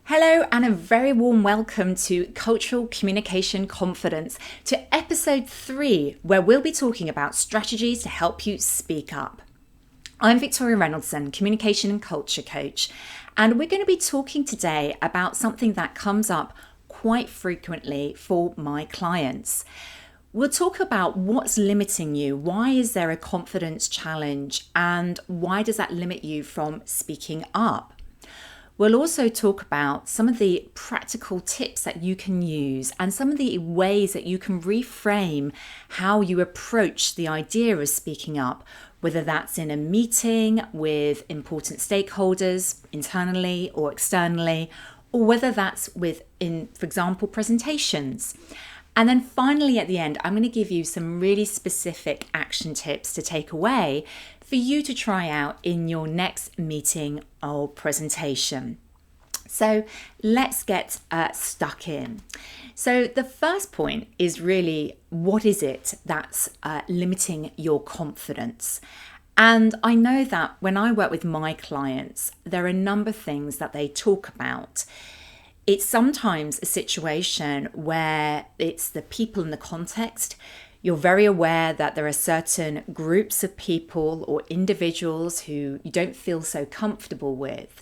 Hello, and a very warm welcome to Cultural Communication Confidence, to episode 3, where we'll be talking about strategies to help you speak up. I'm Victoria Reynoldson, Communication and Culture Coach, and we're going to be talking today about something that comes up quite frequently for my clients. We'll talk about what's limiting you, why is there a confidence challenge, and why does that limit you from speaking up? We'll also talk about some of the practical tips that you can use and some of the ways that you can reframe how you approach the idea of speaking up, whether that's in a meeting with important stakeholders internally or externally, or whether that's for example, presentations. And then finally, at the end, I'm going to give you some really specific action tips to take away for you to try out in your next meeting or presentation. So let's get stuck in. So the first point is really, what is it that's limiting your confidence? And I know that when I work with my clients, there are a number of things that they talk about. It's sometimes a situation where it's the people in the context. You're very aware that there are certain groups of people or individuals who you don't feel so comfortable with.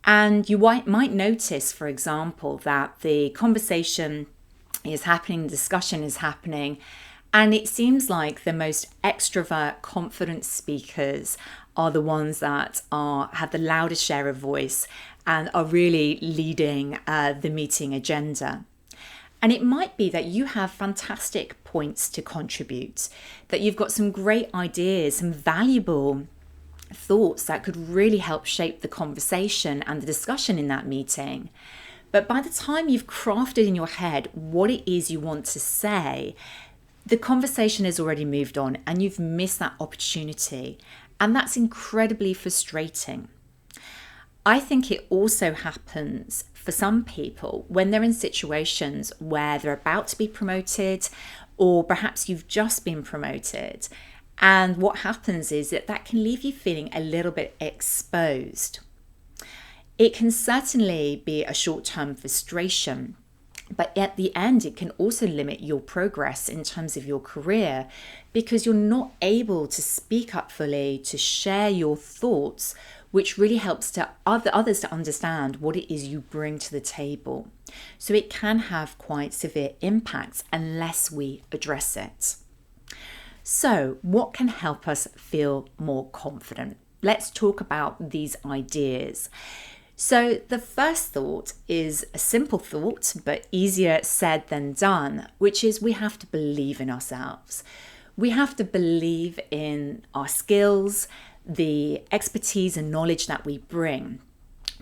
And you might notice, for example, that the conversation is happening, the discussion is happening, and it seems like the most extrovert, confident speakers are the ones that have the loudest share of voice and are really leading the meeting agenda. And it might be that you have fantastic points to contribute, that you've got some great ideas, some valuable thoughts that could really help shape the conversation and the discussion in that meeting. But by the time you've crafted in your head what it is you want to say, the conversation has already moved on and you've missed that opportunity. And that's incredibly frustrating. I think it also happens for some people when they're in situations where they're about to be promoted, or perhaps you've just been promoted. And what happens is that can leave you feeling a little bit exposed. It can certainly be a short-term frustration, but at the end, it can also limit your progress in terms of your career because you're not able to speak up fully, to share your thoughts, which really helps to others to understand what it is you bring to the table. So it can have quite severe impacts unless we address it. So what can help us feel more confident? Let's talk about these ideas. So the first thought is a simple thought, but easier said than done, which is we have to believe in ourselves. We have to believe in our skills, the expertise and knowledge that we bring.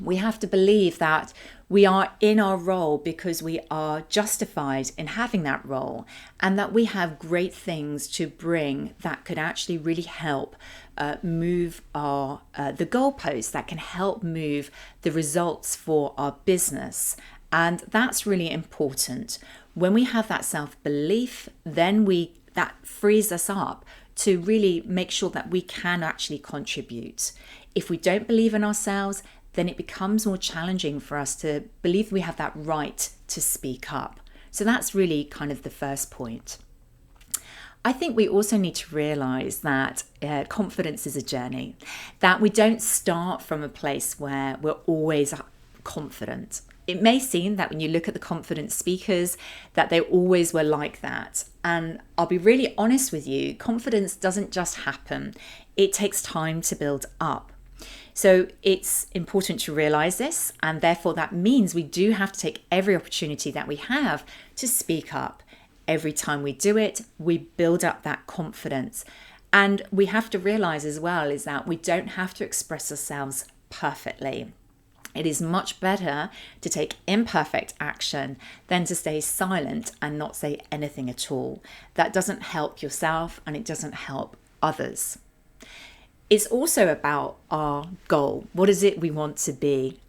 We have to believe that we are in our role because we are justified in having that role, and that we have great things to bring that could actually really help move the goalposts, that can help move the results for our business. And that's really important. When we have that self-belief, then that frees us up to really make sure that we can actually contribute. If we don't believe in ourselves, then it becomes more challenging for us to believe we have that right to speak up. So that's really kind of the first point. I think we also need to realize that confidence is a journey, that we don't start from a place where we're always confident. It may seem that when you look at the confident speakers that they always were like that. And I'll be really honest with you, confidence doesn't just happen. It takes time to build up. So it's important to realize this, and therefore that means we do have to take every opportunity that we have to speak up. Every time we do it, we build up that confidence. And we have to realize as well is that we don't have to express ourselves perfectly. It is much better to take imperfect action than to stay silent and not say anything at all. That doesn't help yourself and it doesn't help others. It's also about our goal. What is it we want to be?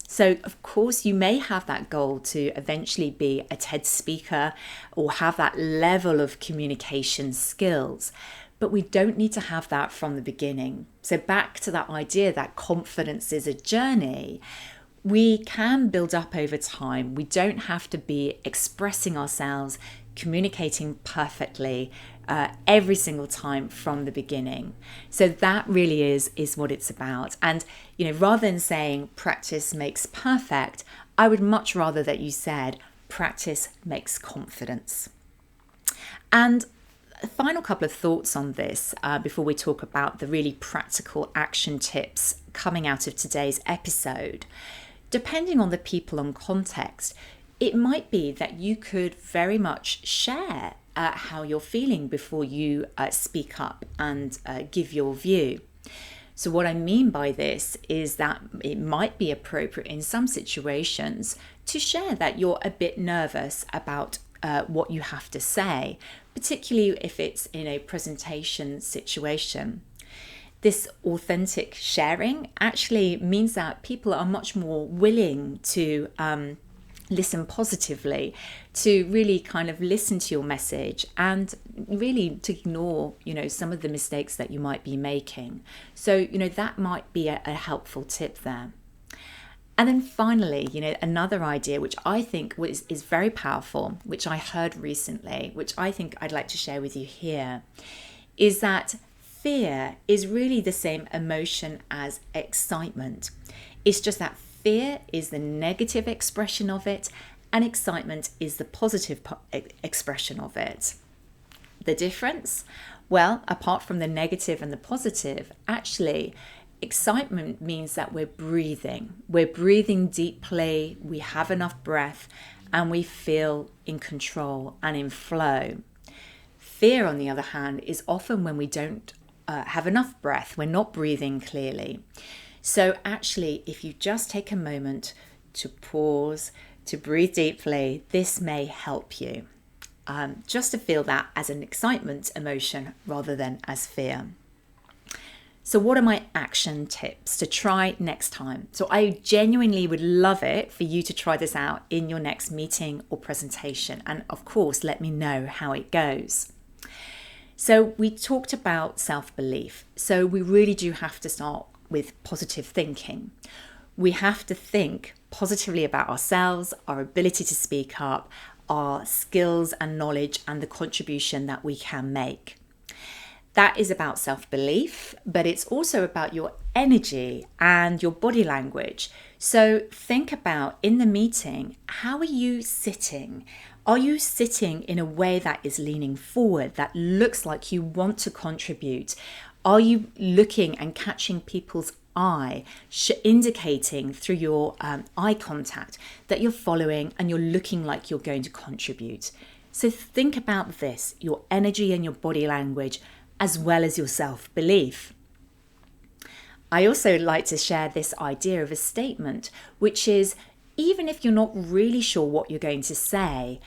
So, of course, you may have that goal to eventually be a TED speaker or have that level of communication skills. But we don't need to have that from the beginning. So back to that idea that confidence is a journey. We can build up over time. We don't have to be expressing ourselves, communicating perfectly every single time from the beginning. So that really is what it's about. And, rather than saying practice makes perfect, I would much rather that you said practice makes confidence. And a final couple of thoughts on this before we talk about the really practical action tips coming out of today's episode. Depending on the people and context, it might be that you could very much share how you're feeling before you speak up and give your view. So what I mean by this is that it might be appropriate in some situations to share that you're a bit nervous about what you have to say, particularly if it's in a presentation situation. This authentic sharing actually means that people are much more willing to listen positively, to really kind of listen to your message and really to ignore, some of the mistakes that you might be making. So, that might be a helpful tip there. And then finally, another idea which I think is very powerful, which I heard recently, which I think I'd like to share with you here, is that fear is really the same emotion as excitement. It's just that fear is the negative expression of it and excitement is the positive expression of it. The difference? Well, apart from the negative and the positive, actually, excitement means that we're breathing. We're breathing deeply, we have enough breath, and we feel in control and in flow. Fear, on the other hand, is often when we don't have enough breath, we're not breathing clearly. So actually, if you just take a moment to pause, to breathe deeply, this may help you. Just to feel that as an excitement emotion rather than as fear. So what are my action tips to try next time? So I genuinely would love it for you to try this out in your next meeting or presentation. And of course, let me know how it goes. So we talked about self-belief. So we really do have to start with positive thinking. We have to think positively about ourselves, our ability to speak up, our skills and knowledge, and the contribution that we can make. That is about self-belief, but it's also about your energy and your body language. So think about in the meeting, how are you sitting? Are you sitting in a way that is leaning forward, that looks like you want to contribute? Are you looking and catching people's eye, indicating through your eye contact that you're following and you're looking like you're going to contribute? So think about this, your energy and your body language, as well as your self-belief. I also like to share this idea of a statement, which is, even if you're not really sure what you're going to say,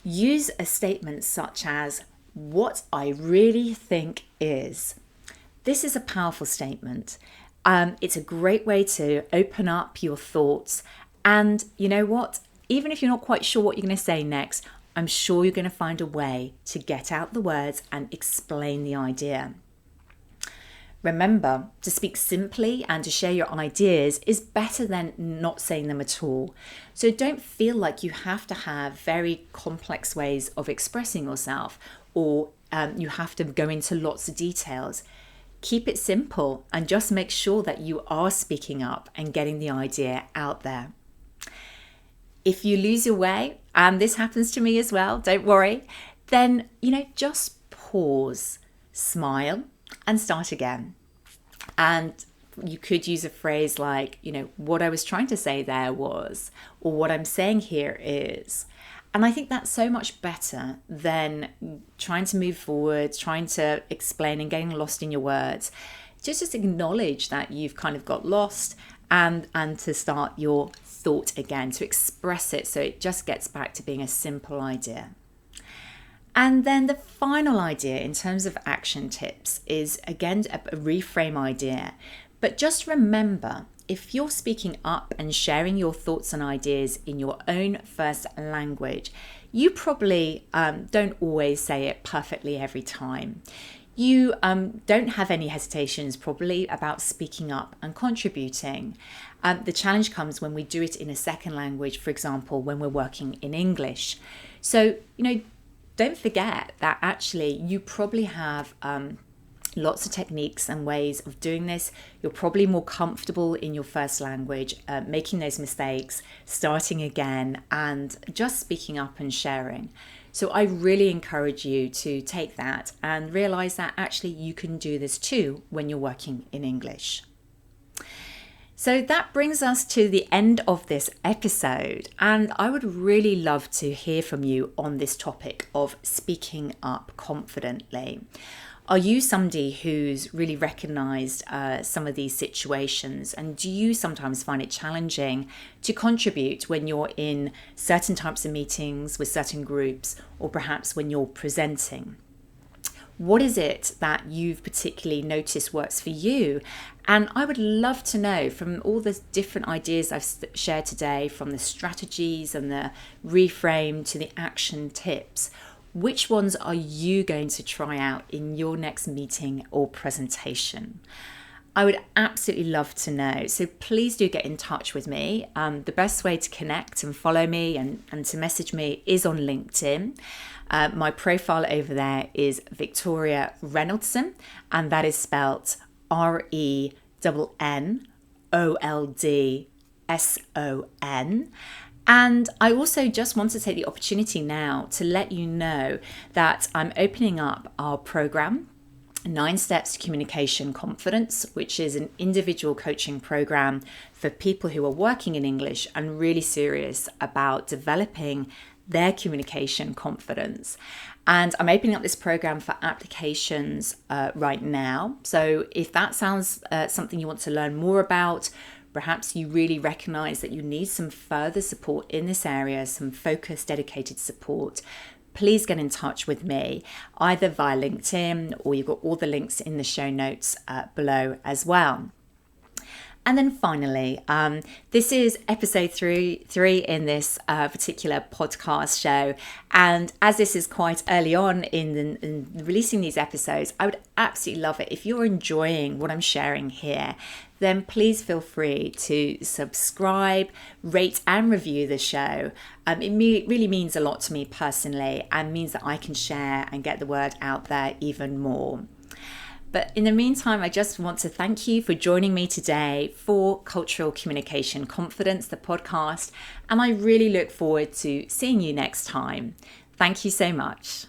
use a statement such as, "What I really think is." This is a powerful statement. It's a great way to open up your thoughts. And you know what? Even if you're not quite sure what you're going to say next, I'm sure you're going to find a way to get out the words and explain the idea. Remember, to speak simply and to share your ideas is better than not saying them at all. So don't feel like you have to have very complex ways of expressing yourself, or you have to go into lots of details. Keep it simple and just make sure that you are speaking up and getting the idea out there. If you lose your way, and this happens to me as well, don't worry, then, just pause, smile, and start again. And you could use a phrase like, what I was trying to say there was, or what I'm saying here is. And I think that's so much better than trying to move forward, trying to explain and getting lost in your words. Just acknowledge that you've kind of got lost and to start your thought again, to express it so it just gets back to being a simple idea. And then the final idea in terms of action tips is, again, a reframe idea. But just remember, if you're speaking up and sharing your thoughts and ideas in your own first language, you probably don't always say it perfectly every time. You don't have any hesitations probably about speaking up and contributing. The challenge comes when we do it in a second language, for example, when we're working in English. So, don't forget that actually you probably have lots of techniques and ways of doing this. You're probably more comfortable in your first language, making those mistakes, starting again, and just speaking up and sharing. So I really encourage you to take that and realize that actually you can do this too when you're working in English. So that brings us to the end of this episode, and I would really love to hear from you on this topic of speaking up confidently. Are you somebody who's really recognized some of these situations, and do you sometimes find it challenging to contribute when you're in certain types of meetings with certain groups, or perhaps when you're presenting? What is it that you've particularly noticed works for you? And I would love to know, from all the different ideas I've shared today, from the strategies and the reframe to the action tips, which ones are you going to try out in your next meeting or presentation? I would absolutely love to know. So please do get in touch with me. The best way to connect and follow me and to message me is on LinkedIn. My profile over there is Victoria Reynoldson, and that is spelt RENNOLDSON. And I also just want to take the opportunity now to let you know that I'm opening up our program, 9 Steps to Communication Confidence, which is an individual coaching program for people who are working in English and really serious about developing their communication confidence. And I'm opening up this program for applications right now. So if that sounds something you want to learn more about, perhaps you really recognize that you need some further support in this area, some focused, dedicated support, please get in touch with me either via LinkedIn, or you've got all the links in the show notes below as well. And then finally, this is episode three in this particular podcast show. And as this is quite early on in releasing these episodes, I would absolutely love it if you're enjoying what I'm sharing here. Then please feel free to subscribe, rate and review the show. It really means a lot to me personally, and means that I can share and get the word out there even more. But in the meantime, I just want to thank you for joining me today for Cultural Communication Confidence, the podcast, and I really look forward to seeing you next time. Thank you so much.